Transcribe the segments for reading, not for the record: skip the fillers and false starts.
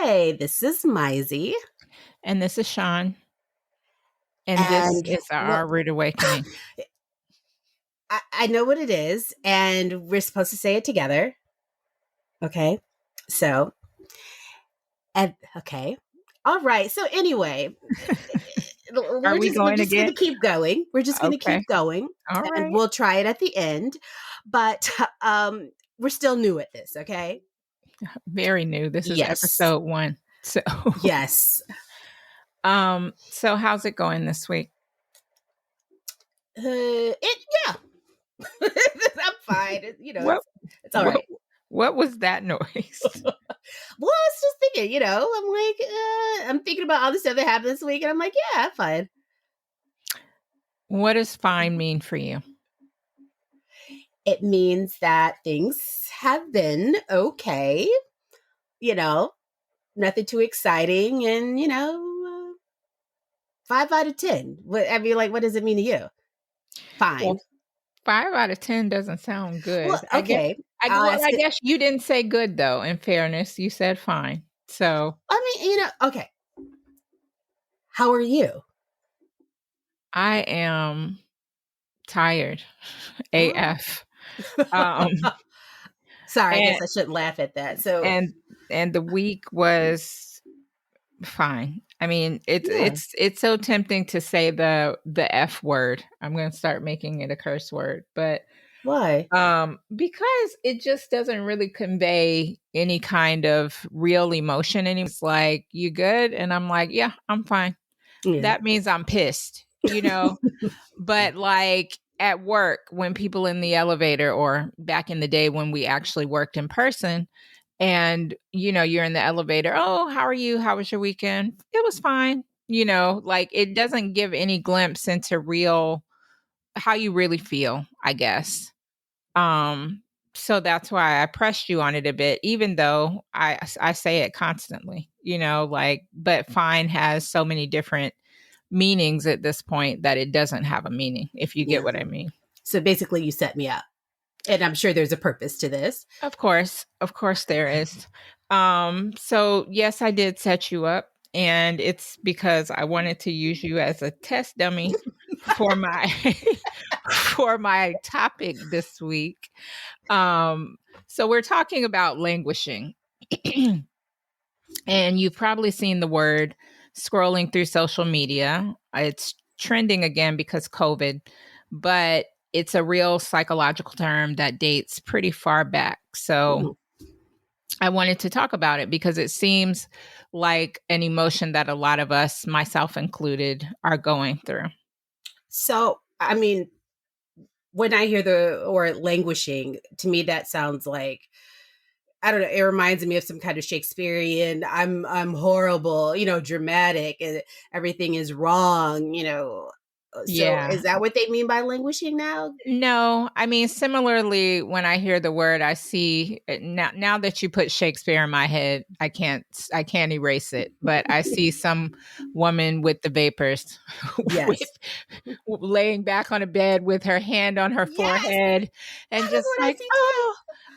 Hi, this is Maisie. And this is Sean. And this And is well, our Rude Awakening. I know what it is, and we're supposed to say it together. Okay. So, and okay. All right. So anyway, Are we we're going just gonna again? keep going. We're just gonna Okay. keep going, All and right. we'll try it at the end. But we're still new at this, okay? Very new. This is Yes. episode 1. So Yes. so how's it going this week? Yeah. I'm fine. What It's all what right. what was that noise? Well, I was just thinking, I'm like, I'm thinking about all the stuff that happened this week, and I'm like, yeah, I'm fine. What does fine mean for you? It means that things have been okay, you know, nothing too exciting, and 5 out of 10. What does it mean to you? Fine. Well, 5 out of 10 doesn't sound Well, good. I guess okay. I'll ask I it. guess you didn't say good though, in fairness. You said fine. So I mean, okay. How are you? I am tired. Oh. AF. Um Sorry, I and guess I shouldn't laugh at that. So, and and the week was fine. I mean, it's yeah. it's it's so tempting to say the F word. I'm going to start making it a curse word, but Why? because it just doesn't really convey any kind of real emotion anymore. It's like, you good? And I'm like, yeah, I'm fine. Yeah. That means I'm pissed. But like at work, when people in the elevator, or back in the day when we actually worked in person, and you're in the elevator, oh, how are you, how was your weekend? It was fine. Like it doesn't give any glimpse into real how you really feel, I guess. So that's why I pressed you on it a bit, even though I say it constantly, like, but fine has so many different meanings at this point that it doesn't have a meaning, if you get Yeah. what I mean. So basically, you set me up. And I'm sure there's a purpose to this. Of course there is. So yes, I did set you up, and it's because I wanted to use you as a test dummy for my for my topic this week. So we're talking about languishing. And you've probably seen the word scrolling through social media. It's trending again because COVID, but it's a real psychological term that dates pretty far back. So Mhm. I wanted to talk about it because it seems like an emotion that a lot of us, myself included, are going through. So, I mean, when I hear the word languishing, to me that sounds like, I don't know, it reminds me of some kind of Shakespearean I'm horrible, dramatic, and everything is wrong. So Yeah. is that what they mean by languishing now? No, I mean, similarly, when I hear the word, I see now that you put Shakespeare in my head, I can't erase it. But I see some woman with the vapors, with Yes. laying back on a bed with her hand on her Yes, forehead, and that is just what I like, see too. oh,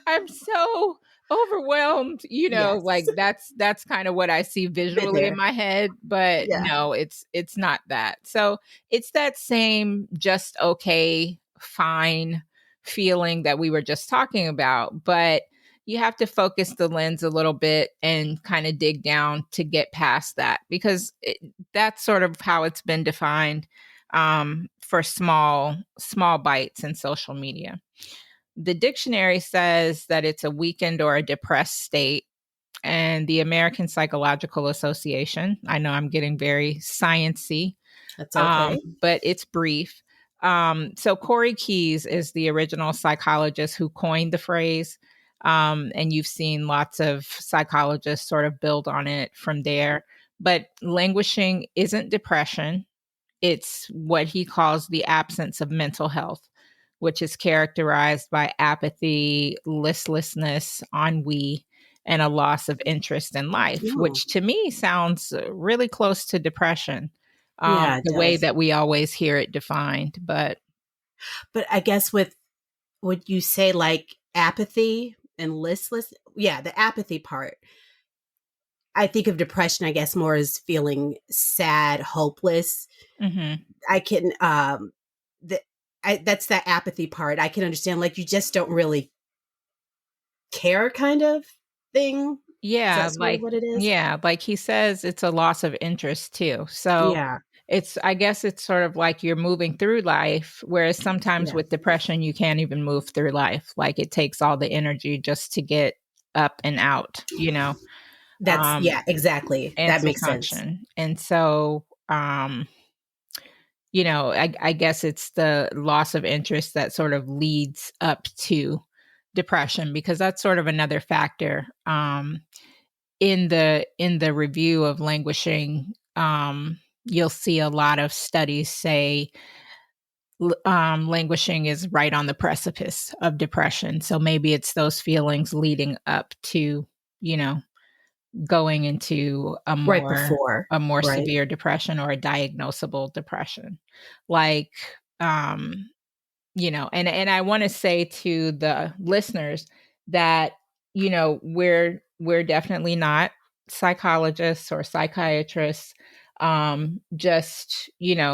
I'm so overwhelmed. Like Yes. that's kind of what I see Been visually in there. my head. But Yeah. no, it's not that. So it's that same just okay, fine feeling that we were just talking about, but you have to focus the lens a little bit and kind of dig down to get past that, because that's sort of how it's been defined, for small bites in social media. The dictionary says that it's a weakened or a depressed state, and the American Psychological Association, I know I'm getting very sciencey, That's okay. but it's brief. So Corey Keyes is the original psychologist who coined the phrase. And you've seen lots of psychologists sort of build on it from there. But languishing isn't depression. It's what he calls the absence of mental health, which is characterized by apathy, listlessness, ennui, and a loss of interest in life, Mm. which to me sounds really close to depression, Yeah, it the way does. that we always hear it defined. But But I guess with would you say like apathy and listless? Yeah, the apathy part. I think of depression, I guess, more as feeling sad, hopeless. Mm-hmm. I can, the, that's that apathy part. I can understand, like, you just don't really care kind of thing. Is Yeah, that sort of what it is? like he says, it's a loss of interest too. So Yeah. I guess it's sort of like you're moving through life, whereas sometimes Yeah. with depression, you can't even move through life. Like it takes all the energy just to get up and out, That's, um, yeah, exactly. and That to makes sense. function. And so, I guess it's the loss of interest that sort of leads up to depression because that's sort of another factor. In the review of languishing, you'll see a lot of studies say languishing is right on the precipice of depression. So maybe it's those feelings leading up to, you know, going into a Right more before, a more right? severe depression or a diagnosable depression. Like and I want to say to the listeners that we're definitely not psychologists or psychiatrists, just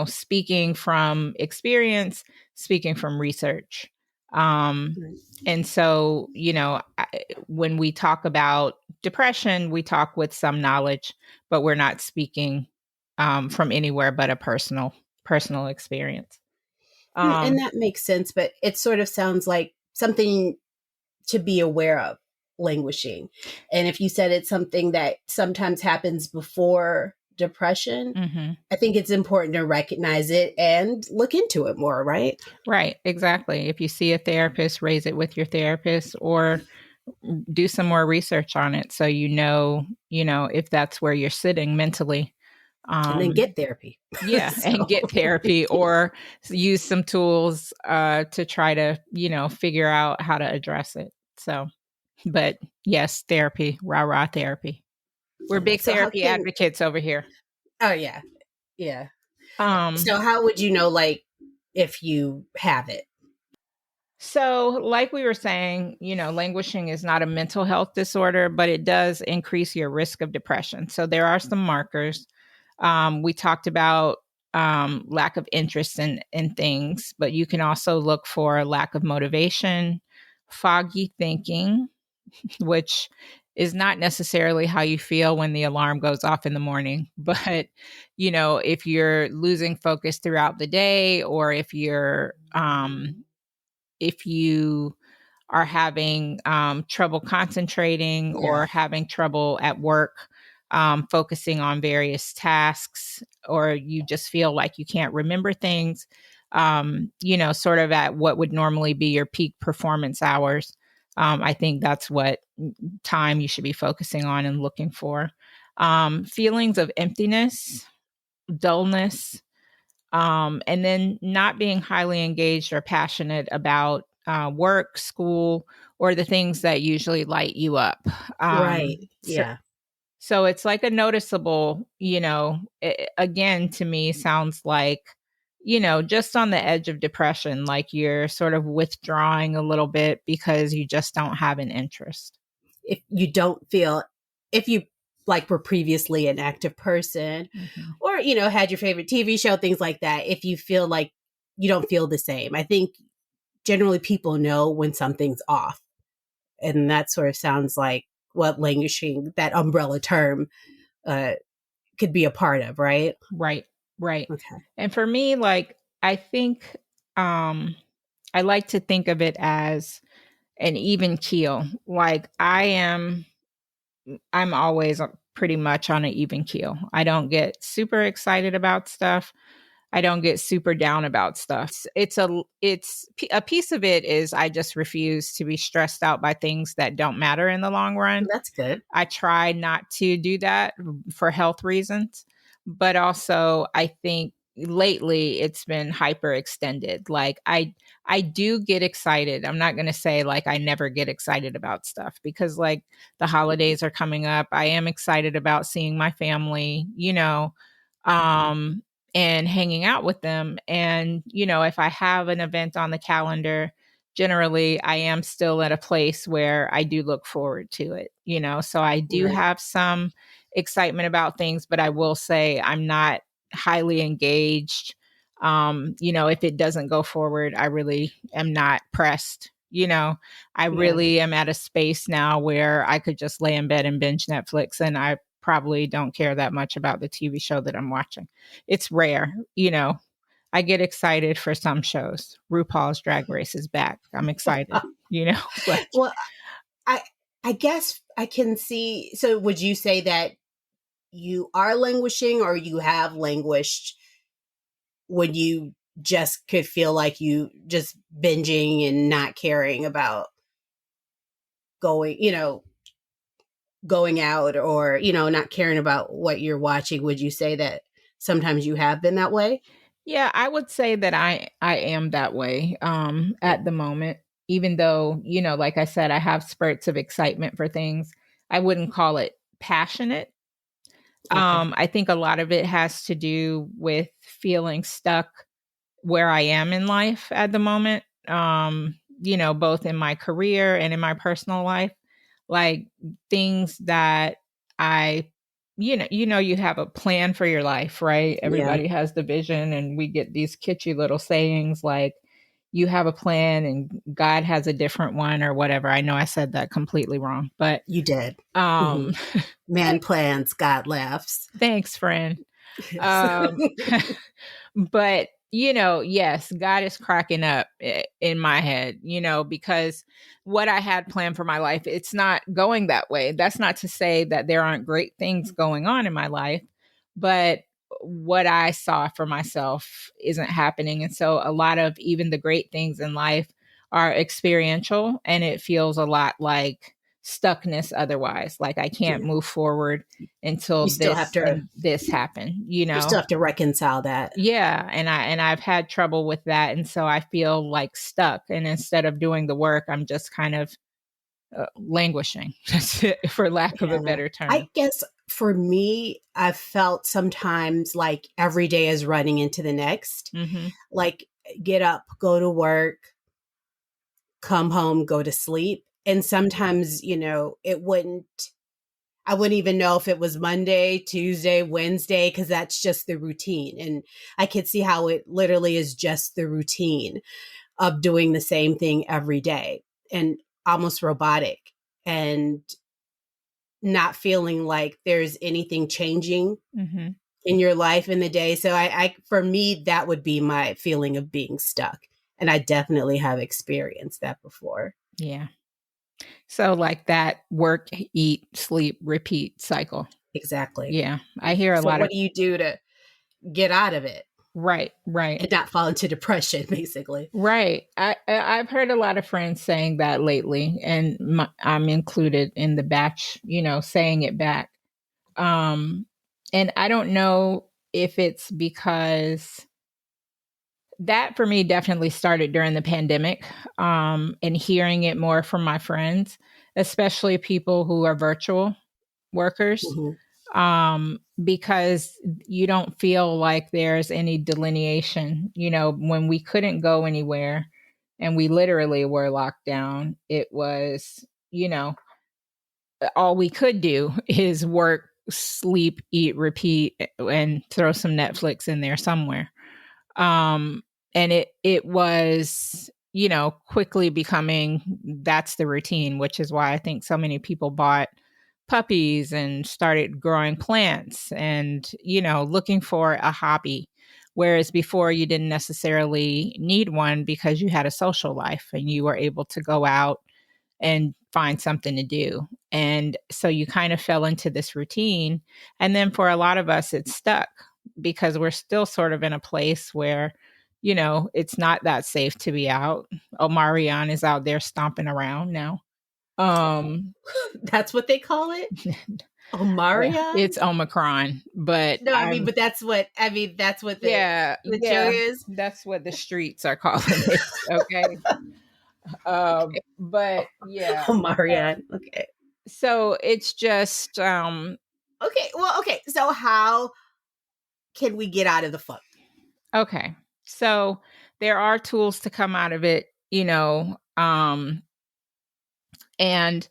speaking from experience, speaking from research. um Right. and so when we talk about depression, we talk with some knowledge, but we're not speaking from anywhere but a personal experience. And um that makes sense, but it sort of sounds like something to be aware of, languishing. And if you said it's something that sometimes happens before depression, mhm. I think it's important to recognize it and look into it more, right? Right, exactly. If you see a therapist, raise it with your therapist or do some more research on it so if that's where you're sitting mentally. And then Um get therapy. yeah, and So, get therapy or use some tools to try to, figure out how to address it. So, but yes, therapy, rah rah therapy. We're yeah. big So how therapy can, advocates over here. oh, yeah, yeah. Um So how would you know, like, if you have it? So, like we were saying, languishing is not a mental health disorder, but it does increase your risk of depression. So, there are some markers. We talked about lack of interest in things, but you can also look for lack of motivation, foggy thinking, which is not necessarily how you feel when the alarm goes off in the morning. But, if you're losing focus throughout the day, or if you are having trouble concentrating Yeah. or having trouble at work, focusing on various tasks, or you just feel like you can't remember things, sort of at what would normally be your peak performance hours. I think that's what time you should be focusing on and looking for. Feelings of emptiness, dullness, and then not being highly engaged or passionate about work, school, or the things that usually light you up. Right. So, Yeah. so it's like a noticeable, again, to me, sounds like, just on the edge of depression, like you're sort of withdrawing a little bit because you just don't have an interest. If you don't feel, if you like were previously an active person, Mhm. or had your favorite TV show, things like that, if you feel like you don't feel the same, I think generally people know when something's off. And that sort of sounds like what languishing, that umbrella term, uh, could be a part of, right? Right, right. Okay. And for me, like, I think I like to think of it as an even keel. Like I'm always pretty much on an even keel. I don't get super excited about stuff. I don't get super down about stuff. It's a piece of it is I just refuse to be stressed out by things that don't matter in the long run. That's good. I try not to do that for health reasons, but also I think lately it's been hyperextended. Like I do get excited. I'm not going to say like I never get excited about stuff because like the holidays are coming up. I am excited about seeing my family, um and hanging out with them, and if I have an event on the calendar, generally I am still at a place where I do look forward to it, so I do Right. have some excitement about things, but I will say I'm not highly engaged. If it doesn't go forward, I really am not pressed. I Yeah. really am at a space now where I could just lay in bed and binge Netflix, and I probably don't care that much about the TV show that I'm watching. It's rare. I get excited for some shows. RuPaul's Drag Race is back. I'm excited, but Well, I I guess I can see. So, would you say that you are languishing, or you have languished when you just could feel like you just binging and not caring about going, going out, or not caring about what you're watching? Would you say that sometimes you have been that way? yeah, I would say that I am that way at the moment, even though, like I said, I have spurts of excitement for things. I wouldn't call it passionate. Okay. I think a lot of it has to do with feeling stuck where I am in life at the moment, both in my career and in my personal life. Like things that I you have a plan for your life, right? Yeah, Everybody has the vision, and we get these kitschy little sayings like you have a plan and God has a different one or whatever. I know I said that completely wrong, but you did. Hmm. um Man plans, God laughs. thanks, friend. Yes. Um But, yes, God is cracking up in my head, because what I had planned for my life, it's not going that way. That's not to say that there aren't great things going on in my life, but what I saw for myself isn't happening. And so a lot of even the great things in life are experiential, and it feels a lot like stuckness otherwise. Like I can't Yeah. move forward until You still have this to and this happen, you still have to reconcile that. yeah, and I've had trouble with that, and so I feel like stuck. And instead of doing the work, I'm just kind of languishing, for lack of a Yeah. better I term. guess for me, I've felt sometimes like every day is running into the next. Hmm. Like, get up, go to work, come home, go to sleep. And sometimes, I wouldn't even know if it was Monday, Tuesday, Wednesday, because that's just the routine. And I could see how it literally is just the routine of doing the same thing every day, and almost robotic, and not feeling like there's anything changing Hmm. in your life in the day. So for me, that would be my feeling of being stuck. And I definitely have experienced that before. Yeah. So like that work, eat, sleep, repeat cycle. Exactly. Yeah, I hear a So lot what of do you do to get out of it right, right. and not fall into depression, basically? Right. I've heard a lot of friends saying that lately, and I'm included in the batch, saying it back. Um, and I don't know if it's because that for me definitely started during the pandemic, and hearing it more from my friends, especially people who are virtual workers, Hmm. because you don't feel like there's any delineation. When we couldn't go anywhere and we literally were locked down, it was, all we could do is work, sleep, eat, repeat, and throw some Netflix in there somewhere. Um, and it was, quickly becoming that's the routine, which is why I think so many people bought puppies and started growing plants and, looking for a hobby. Whereas before you didn't necessarily need one because you had a social life and you were able to go out and find something to do. And so you kind of fell into this routine. And then for a lot of us, it's stuck because we're still sort of in a place where, it's not that safe to be out. Omarion is out there stomping around now. Um, That's what they call it? it's Omarion? Omicron, but No, but that's what yeah, the joke yeah, is. that's what the streets are calling it. Okay. But yeah, Omarion. Okay. so it's just, Okay. Well, okay. So how can we get out of the funk? okay. So there are tools to come out of it, and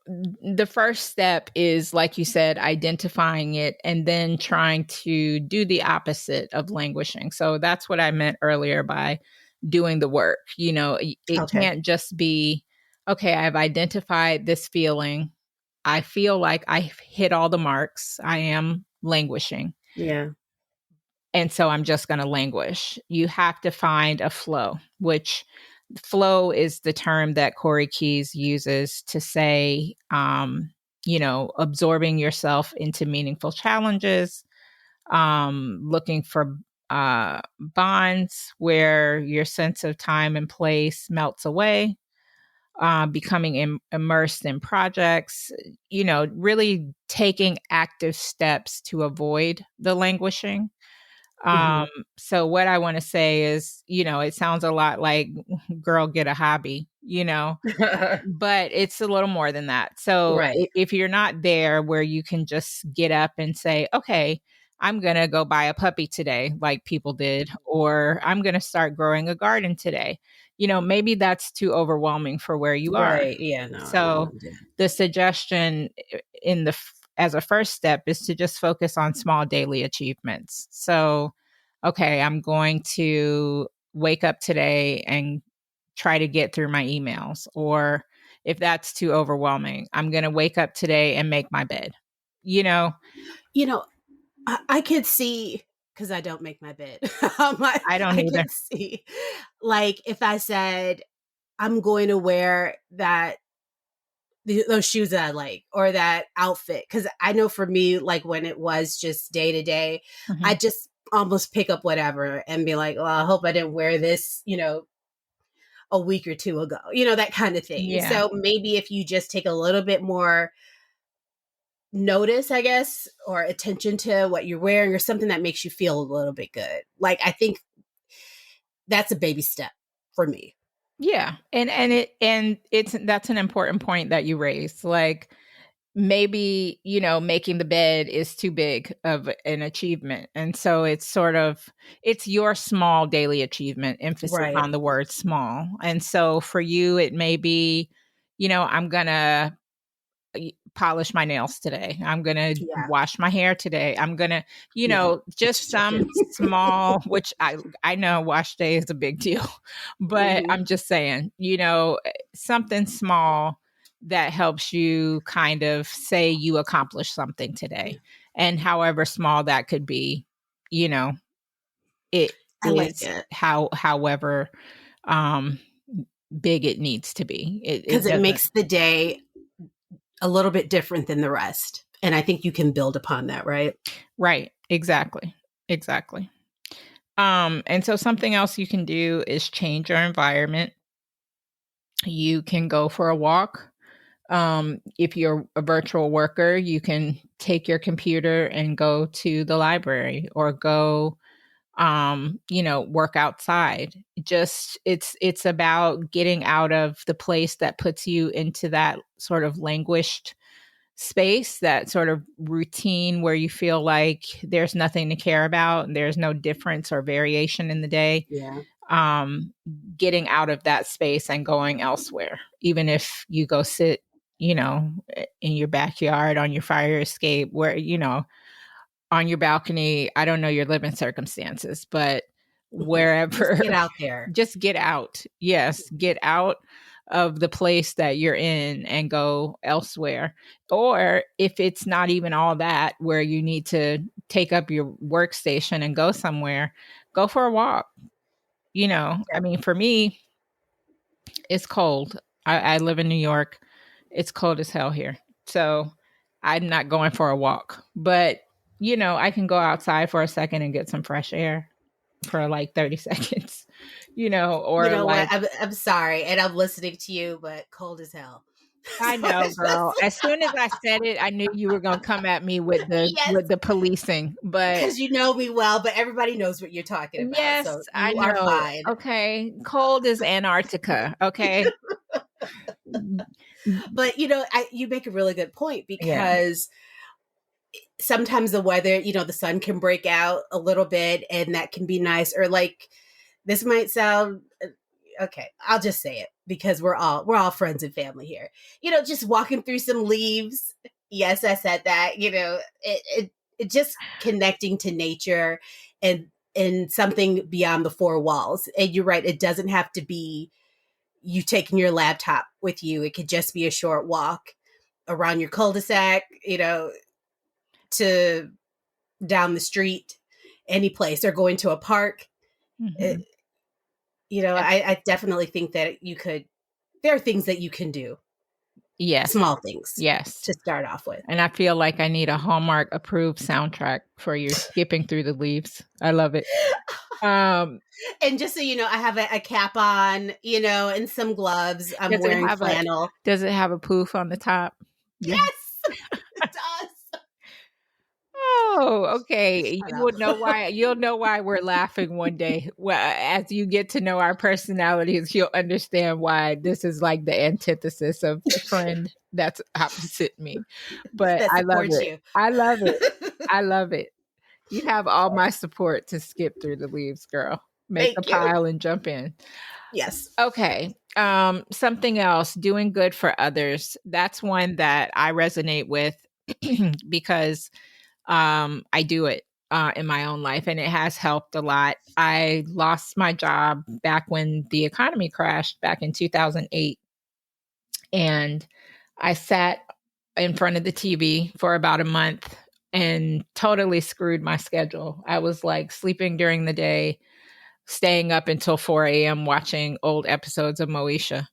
the first step is, like you said, identifying it and then trying to do the opposite of languishing. So that's what I meant earlier by doing the work. It Okay. can't just be, okay, I've identified this feeling. I feel like I've hit all the marks. I am languishing. Yeah. And so I'm just going to languish. You have to find a flow, which flow is the term that Corey Keyes uses to say, absorbing yourself into meaningful challenges, looking for bonds where your sense of time and place melts away, becoming immersed in projects, really taking active steps to avoid the languishing. Hmm. Um, so what I want to say is, it sounds a lot like girl get a hobby, but it's a little more than that. So Right. if you're not there where you can just get up and say, okay, I'm going to go buy a puppy today, like people did, or I'm going to start growing a garden today. Maybe that's too overwhelming for where you are. Right. Yeah. No, I don't So want to do the suggestion as a first step is to just focus on small daily achievements. So, okay, I'm going to wake up today and try to get through my emails. Or if that's too overwhelming, I'm going to wake up today and make my bed. You know, You know, I could see, because I don't make my bed. I don't I either. could see, like, if I said I'm going to wear those shoes that I like or that outfit, because I know for me, like when it was just day to day, I Mhm. just almost pick up whatever and be like, well, I hope I didn't wear this, a week or two ago, that kind of thing. Yeah. So maybe if you just take a little bit more notice, I guess, or attention to what you're wearing or something that makes you feel a little bit good. Like, I think that's a baby step for me. Yeah. And that's an important point that you raised. Like, maybe making the bed is too big of an achievement, and so it's your small daily achievement, emphasis Right. on the word small. And so for you it may be, I'm gonna polish my nails today, I'm gonna Yeah. wash my hair today, I'm gonna Yeah. just Just joking. some small, which I know wash day is a big deal, but Hmm. I'm just saying, something small that helps you kind of say you accomplished something today. And however small that could be, you know it I like is it however um big it needs to be. It because it doesn't. makes the day a little bit different than the rest. And I think you can build upon that, right? Right. Exactly. Exactly. And so something else you can do is change your environment. You can go for a walk. If you're a virtual worker, you can take your computer and go to the library or go, work outside. Just it's about getting out of the place that puts you into that sort of languished space, that sort of routine where you feel like there's nothing to care about and there's no difference or variation in the day. Yeah. um, Getting out of that space and going elsewhere, even if you go sit, in your backyard on your fire escape, where, on your balcony. I don't know your living circumstances, but Just wherever, get out there. just get out. Yes, get out of the place that you're in and go elsewhere. Or if it's not even all that, where you need to take up your workstation and go somewhere, go for a walk. I mean, for me, it's cold. I live in New York. It's cold as hell here. So I'm not going for a walk. But, I can go outside for a second and get some fresh air for like 30 seconds, You or know what? like, I'm sorry, and I'm listening to you, but cold as hell. I So know, it's just girl. As soon as I said it, I knew you were gonna come at me with the yes, with the policing. But because you know me well, but everybody knows what you're talking about, yes, so I you are know. fine. Okay. Cold as Antarctica. Okay. But you make a really good point Yeah. because sometimes the weather, the sun can break out a little bit, and that can be nice. Or like, this might sound okay, I'll just say it because we're all friends and family here. Just walking through some leaves. Yes, I said that. It just connecting to nature and something beyond the four walls. And you're right, it doesn't have to be you taking your laptop with you. It could just be a short walk around your cul-de-sac, to down the street, any place, or going to a park. Mm-hmm. It, I definitely think that there are things that you can do, Yes. small things Yes. to start off with. And I feel like I need a Hallmark approved soundtrack for your skipping through the leaves. I love it. And just so you know, I have a cap on, and some gloves. I'm Does it wearing have a flannel. does it have a poof on the top? Yeah. Yes, it does. Oh, okay. Shut up. You'll know why we're laughing one day. Well, as you get to know our personalities, you'll understand why this is like the antithesis of the friend that's opposite me. But That I love supports it. you. I love it. I love it. You have all my support to skip through the leaves, girl. Make a Thank you. pile and jump in. Yes. Okay. Something else, doing good for others. That's one that I resonate with because I do it in my own life and it has helped a lot. I lost my job back when the economy crashed back in 2008. And I sat in front of the TV for about a month and totally screwed my schedule. I was like sleeping during the day, staying up until 4 a.m. watching old episodes of Moesha.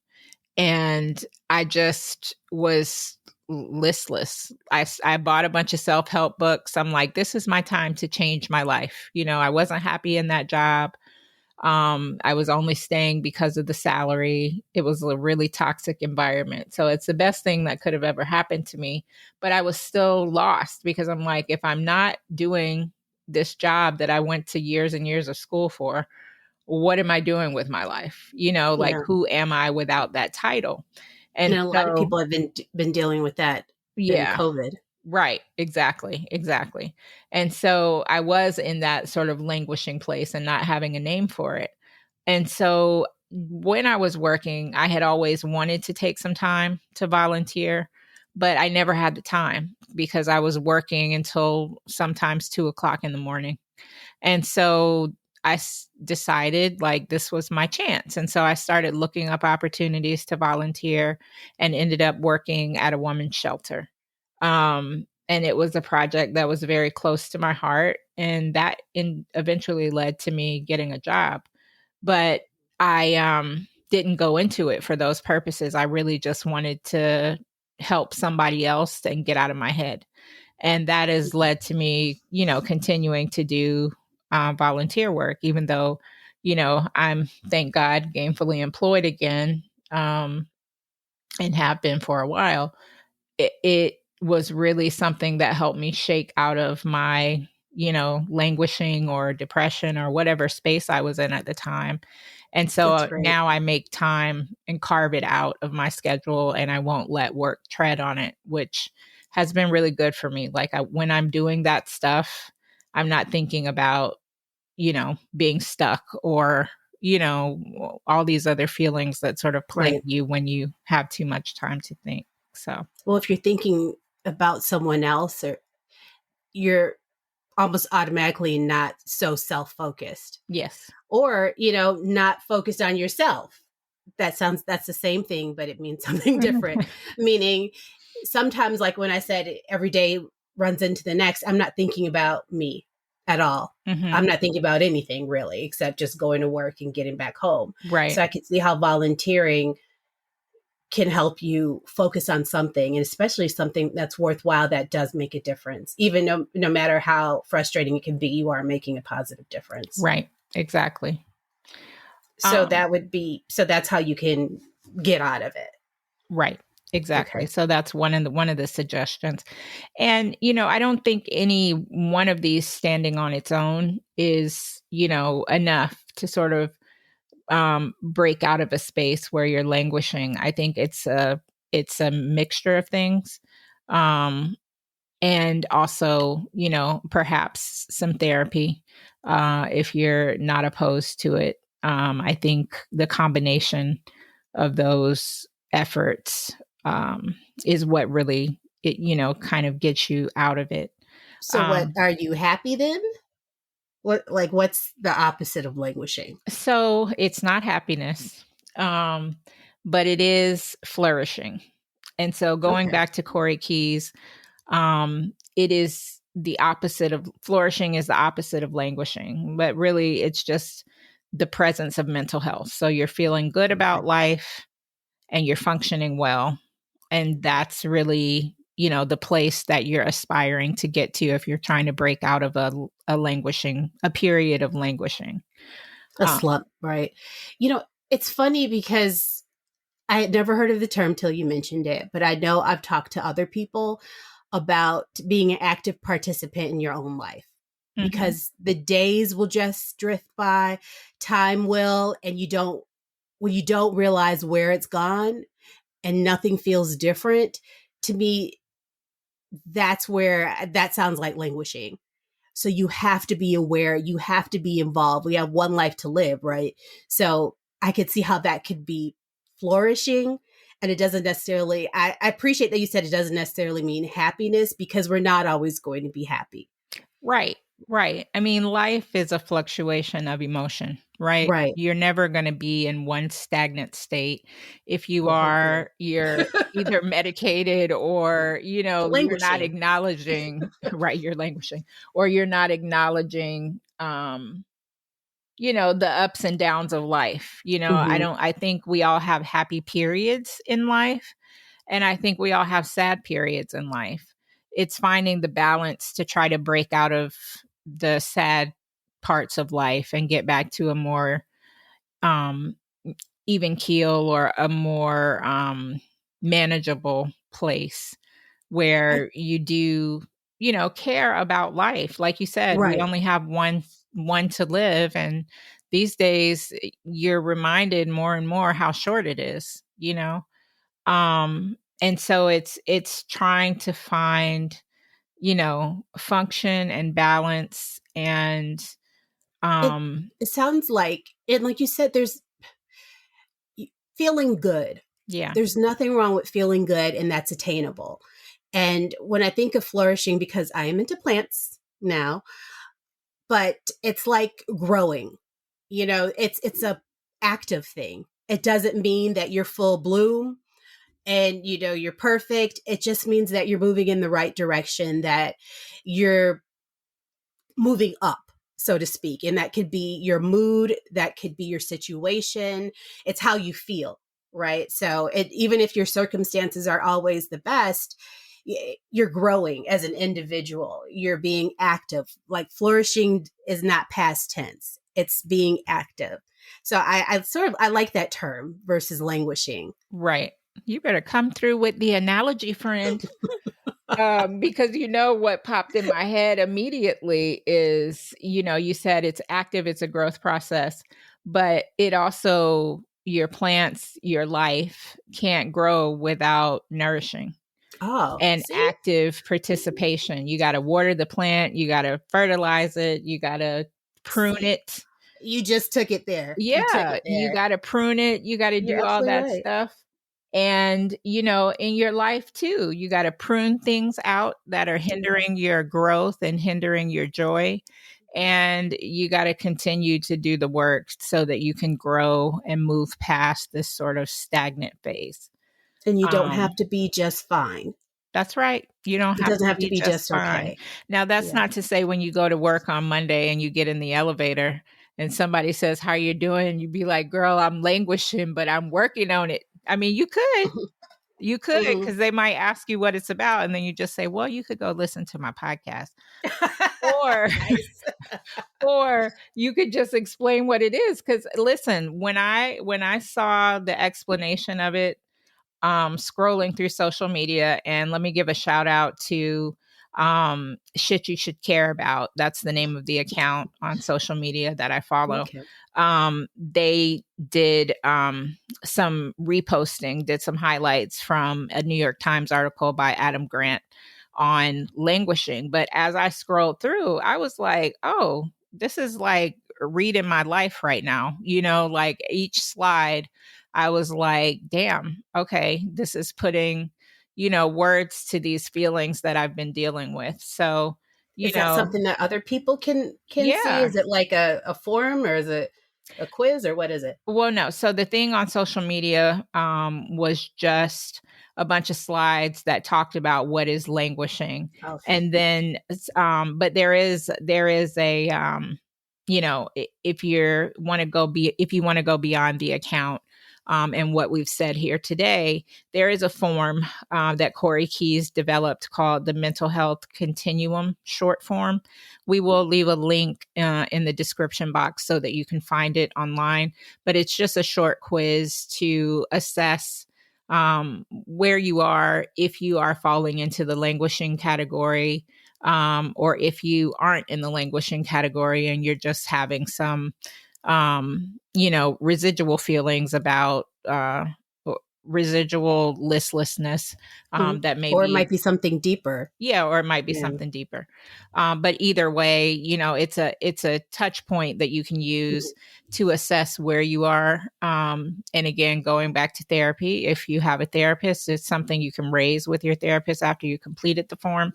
And I just was listless. I bought a bunch of self-help books. I'm like, this is my time to change my life. I wasn't happy in that job. I was only staying because of the salary. It was a really toxic environment. So it's the best thing that could have ever happened to me. But I was still lost because I'm like, if I'm not doing this job that I went to years and years of school for, what am I doing with my life? Like Yeah. who am I without that title? And And a lot of so, people have been dealing with that in yeah, COVID. right. Exactly. Exactly. And so I was in that sort of languishing place and not having a name for it. And so when I was working, I had always wanted to take some time to volunteer, but I never had the time because I was working until sometimes 2 o'clock in the morning. And so decided like this was my chance. And so I started looking up opportunities to volunteer and ended up working at a woman's shelter. And it was a project that was very close to my heart. And that eventually led to me getting a job. But I didn't go into it for those purposes. I really just wanted to help somebody else and get out of my head. And that has led to me, continuing to do volunteer work, even though, I'm, thank God, gainfully employed again, and have been for a while. It was really something that helped me shake out of my, languishing or depression or whatever space I was in at the time. And so That's great. now I make time and carve it out of my schedule and I won't let work tread on it, which has been really good for me. Like when I'm doing that stuff, I'm not thinking about, being stuck or, all these other feelings that sort of plague Right. you when you have too much time to think. So, Well, if you're thinking about someone else, or you're almost automatically not so self-focused, yes. or not focused on yourself. That's the same thing, but it means something different. Meaning, sometimes, like when I said every day runs into the next, I'm not thinking about me at all. Mm-hmm. I'm not thinking about anything really except just going to work and getting back home. Right. So I could see how volunteering can help you focus on something, and especially something that's worthwhile, that does make a difference. Even no matter how frustrating it can be, you are making a positive difference. Right. Exactly. So that's how you can get out of it. Right. Exactly. Okay. So that's one of the suggestions. And I don't think any one of these standing on its own is, enough to sort of break out of a space where you're languishing. I think it's a mixture of things. And also, perhaps some therapy if you're not opposed to it. I think the combination of those efforts is what really, kind of gets you out of it. So what, Um, are you happy then? What's the opposite of languishing? so it's not happiness, um, but it is flourishing. And so going Okay. back to Corey Keyes, it is the opposite of flourishing is the opposite of languishing, but really it's just the presence of mental health. So you're feeling good Okay. about life and you're functioning well. And that's really, the place that you're aspiring to get to if you're trying to break out of a period of languishing. A Um, slump, right? It's funny because I had never heard of the term till you mentioned it, but I know I've talked to other people about being an active participant in your own life mhm. because the days will just drift by, time will, and when you don't realize where it's gone and nothing feels different, to me, that's where that sounds like languishing. So you have to be aware, you have to be involved. We have one life to live, right? So I could see how that could be flourishing. And it doesn't necessarily, I appreciate that you said it doesn't necessarily mean happiness because we're not always going to be happy. Right, right. I mean, life is a fluctuation of emotion, right? Right. You're never going to be in one stagnant state. If you Well, hopefully. are, you're either medicated or, you're not Languishing. acknowledging, right, you're languishing, or you're not acknowledging, the ups and downs of life. Hmm. I think we all have happy periods in life, and I think we all have sad periods in life. It's finding the balance to try to break out of the sad parts of life and get back to a more um, even keel or a more manageable place I, where you do, care about life. Like you said, we right. only have one to live, and these days you're reminded more and more how short it is. And so it's trying to find, function and balance and It, um it sounds like, and like you said, there's feeling good. yeah. There's nothing wrong with feeling good, and that's attainable. And when I think of flourishing, because I am into plants now, but it's like growing. It's a active thing. It doesn't mean that you're full bloom and you're perfect. It just means that you're moving in the right direction, that you're moving up, so to speak. And that could be your mood, that could be your situation. It's how you feel, right? So even if your circumstances are always the best, you're growing as an individual. You're being active. Like flourishing is not past tense. It's being active. So I like that term versus languishing. Right. You better come through with the analogy, friend. Because what popped in my head immediately is, you said it's active, it's a growth process, but it also, your plants, your life can't grow without nourishing Oh, and see? active participation. You got to water the plant, you got to fertilize it, you got to prune See, it. you just took it there. You took Yeah, it you there. gotta prune it, you gotta You're do all absolutely that right. stuff. And, in your life too, you gotta prune things out that are hindering your growth and hindering your joy. And you gotta continue to do the work so that you can grow and move past this sort of stagnant phase. And you don't have Um, to be just fine. that's right. You don't It have doesn't to have to be be just just fine. okay. Now, that's Yeah. not to say when you go to work on Monday and you get in the elevator and somebody says, "How you doing?" You be like, "Girl, I'm languishing, but I'm working on it." I mean, you could, Mhm. because they might ask you what it's about, and then you just say, "Well, you could go listen to my podcast," or Nice. or you could just explain what it is. Because listen, when I saw the explanation of it, scrolling through social media, and let me give a shout out to Shit You Should Care About. That's the name of the account on social media that I follow. Okay. They did some reposting, did some highlights from a New York Times article by Adam Grant on languishing. But as I scrolled through, I was like, oh, this is like reading my life right now. Like each slide, I was like, damn, okay, this is putting, words to these feelings that I've been dealing with. So, Is that something that other people can see? yeah. Is it like a forum, or is it a quiz, or what is it? Well, no. So the thing on social media was just a bunch of slides that talked about what is languishing, Okay. and then, but there is a, if you want to go beyond the account, and what we've said here today, there is a form that Corey Keyes developed called the Mental Health Continuum short form. We will leave a link in the description box so that you can find it online, but it's just a short quiz to assess where you are, if you are falling into the languishing category, or if you aren't in the languishing category and you're just having some, residual feelings about residual listlessness, Mhm. that may Or it be, might be something deeper. yeah, or it might be Yeah. something deeper. But either way, it's a touch point that you can use Mhm. to assess where you are. And again, going back to therapy, if you have a therapist, it's something you can raise with your therapist after you completed the form.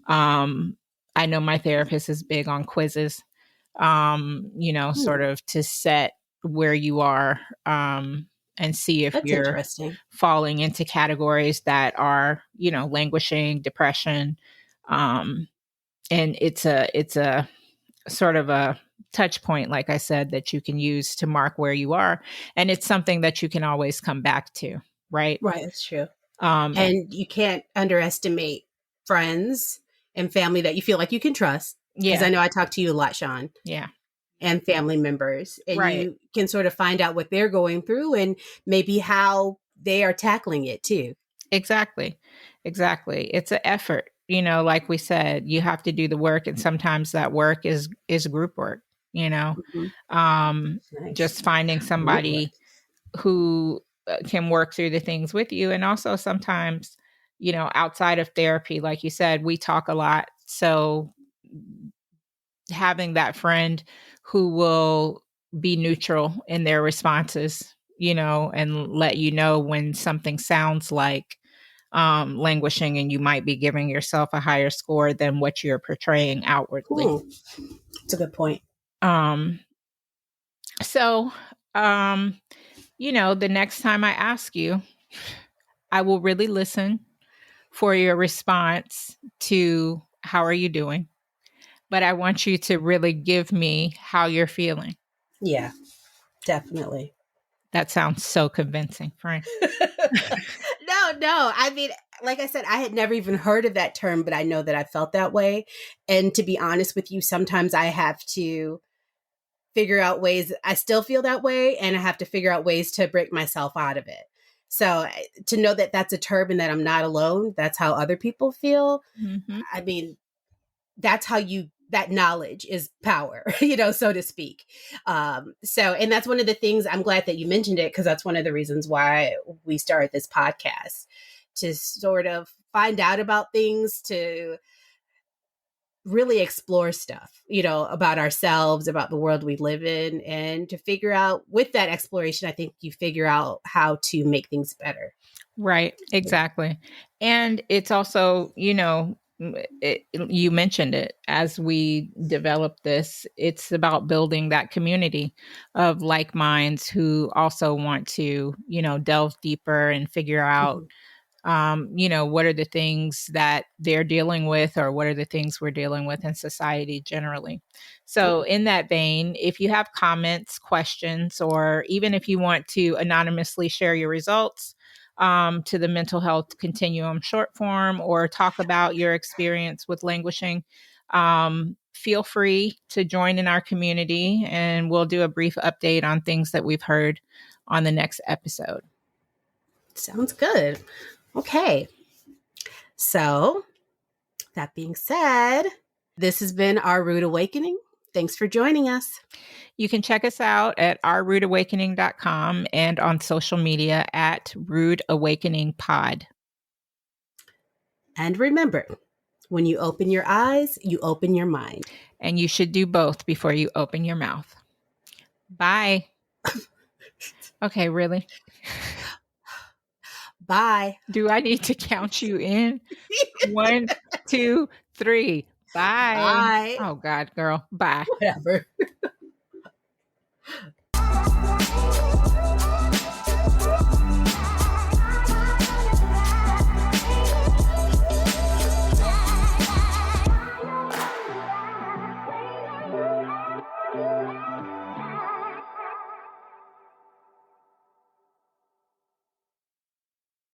I know my therapist is big on quizzes, sort Hmm. of to set where you are, and see if That's you're interesting. falling into categories that are, languishing, depression. Um, and it's a sort of a touch point, like I said, that you can use to mark where you are. And it's something that you can always come back to, right? Right, that's true. Um, And you can't underestimate friends and family that you feel like you can trust. Because yeah, I know I talk to you a lot, Sean, yeah, and family members, and right. you can sort of find out what they're going through and maybe how they are tackling it too. Exactly. Exactly. It's an effort. Like we said, you have to do the work, and sometimes that work is group work, you know. Mhm. Um Nice. just finding Group work. somebody who can work through the things with you, and also sometimes, outside of therapy, like you said, we talk a lot. So having that friend who will be neutral in their responses, and let you know when something sounds like languishing, and you might be giving yourself a higher score than what you're portraying outwardly. Hmm. That's a good point. Um, so, um, the next time I ask you, I will really listen for your response to how are you doing, but I want you to really give me how you're feeling. Yeah, definitely. That sounds so convincing, Frank. No. I mean, like I said, I had never even heard of that term, but I know that I felt that way. And to be honest with you, sometimes I have to figure out ways I still feel that way, and I have to figure out ways to break myself out of it. So to know that that's a term and that I'm not alone, that's how other people feel. Hmm. I mean, that's how you that knowledge is power, so to speak. And that's one of the things I'm glad that you mentioned it, because that's one of the reasons why we started this podcast, to sort of find out about things, to really explore stuff, about ourselves, about the world we live in, and to figure out, with that exploration, I think you figure out how to make things better. Right, exactly. And it's also, you mentioned it as we develop this, it's about building that community of like minds who also want to, delve deeper and figure out, Mhm. what are the things that they're dealing with, or what are the things we're dealing with in society generally. So, Okay. in that vein, if you have comments, questions, or even if you want to anonymously share your results to the mental health continuum short form, or talk about your experience with languishing, feel free to join in our community, and we'll do a brief update on things that we've heard on the next episode. Sounds good. Okay. So, that being said, this has been our Rude Awakening. Thanks for joining us. You can check us out at ourrudeawakening.com and on social media at Rude Awakening Pod. And remember, when you open your eyes, you open your mind. And you should do both before you open your mouth. Bye. Okay, really? Bye. Do I need to count you in? 1, 2, 3. Bye. Bye. Oh God, girl. Bye. Whatever.